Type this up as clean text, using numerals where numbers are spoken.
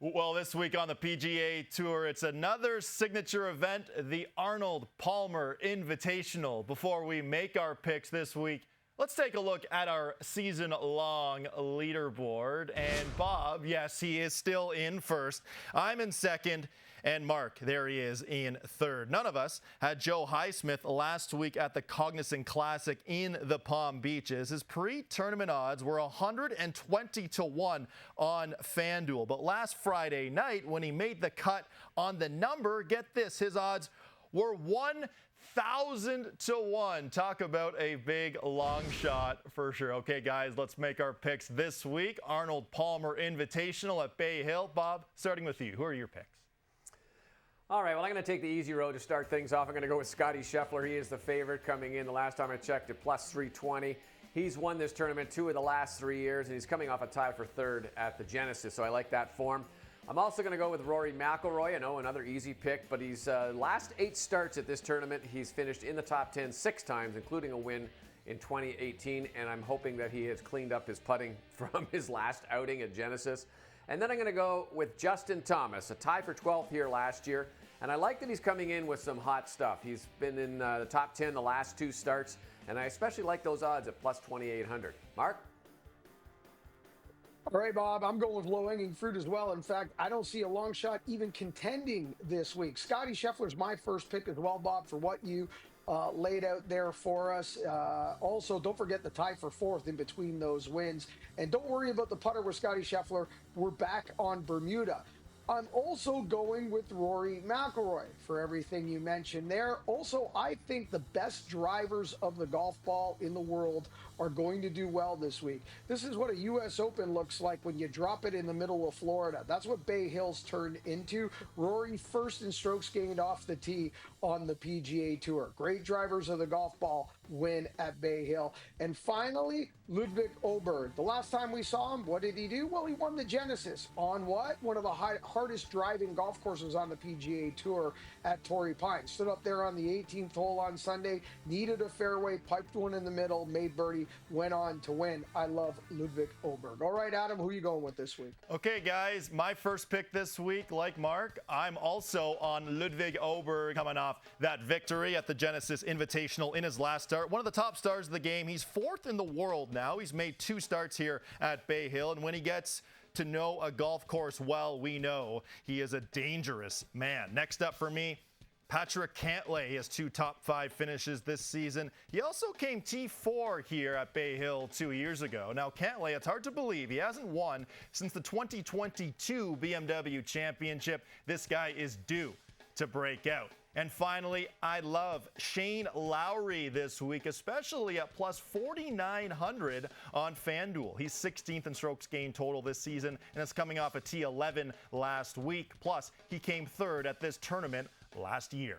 Well, this week on the PGA Tour, it's another signature event, the Arnold Palmer Invitational. Before we make our picks this week, let's take a look at our season-long leaderboard. And Bob, yes, he is still in first. I'm in second. And Mark, there he is in third. None of us had Joe Highsmith last week at the Cognizant Classic in the Palm Beaches. His pre-tournament odds were 120-1 on FanDuel. But last Friday night, when he made the cut on the number, get this, his odds were 1,000-1. Talk about a big long shot for sure. Okay, guys, let's make our picks this week. Arnold Palmer Invitational at Bay Hill. Bob, starting with you, who are your picks? All right, well, I'm going to take the easy road to start things off. I'm going to go with Scottie Scheffler. He is the favorite coming in. The last time I checked at plus 320. He's won this tournament 2 of the last 3 years, and he's coming off a tie for third at the Genesis, so I like that form. I'm also going to go with Rory McIlroy. I know, another easy pick, but he's last 8 starts at this tournament, he's finished in the top 10 6 times, including a win in 2018, and I'm hoping that he has cleaned up his putting from his last outing at Genesis. And then I'm going to go with Justin Thomas, a tie for 12th here last year. And I like that he's coming in with some hot stuff. He's been in the top 10 the last 2 starts, and I especially like those odds at plus 2,800. Mark? All right, Bob, I'm going with low-hanging fruit as well. In fact, I don't see a long shot even contending this week. Scottie Scheffler's my first pick as well, Bob, for what you laid out there for us. Also, don't forget the tie for 4th in between those wins. And don't worry about the putter with Scottie Scheffler. We're back on Bermuda. I'm also going with Rory McIlroy for everything you mentioned there. Also, I think the best drivers of the golf ball in the world are going to do well this week. This is what a U.S. Open looks like when you drop it in the middle of Florida. That's what Bay Hill's turned into. Rory first in strokes gained off the tee on the PGA Tour. Great drivers of the golf ball win at Bay Hill. And finally, Ludwig Åberg. The last time we saw him, what did he do? Well, he won the Genesis on what? One of the hardest driving golf courses on the PGA Tour at Torrey Pines. Stood up there on the 18th hole on Sunday, needed a fairway, piped one in the middle, made birdie, went on to win. I love Ludwig Åberg. All right, Adam, who are you going with this week? Okay, guys, my first pick this week, like Mark, I'm also on Ludwig Åberg, coming off that victory at the Genesis Invitational in his last start. One of the top stars of the game. He's 4th in the world now. He's made 2 starts here at Bay Hill, and when he gets to know a golf course well, we know he is a dangerous man. Next up for me, Patrick Cantlay. He has 2 top 5 finishes this season. He also came T4 here at Bay Hill 2 years ago. Now, Cantlay, it's hard to believe he hasn't won since the 2022 BMW Championship. This guy is due to break out. And finally, I love Shane Lowry this week, especially at plus 4,900 on FanDuel. He's 16th in strokes gained total this season, and it's coming off a T11 last week. Plus, he came 3rd at this tournament last year.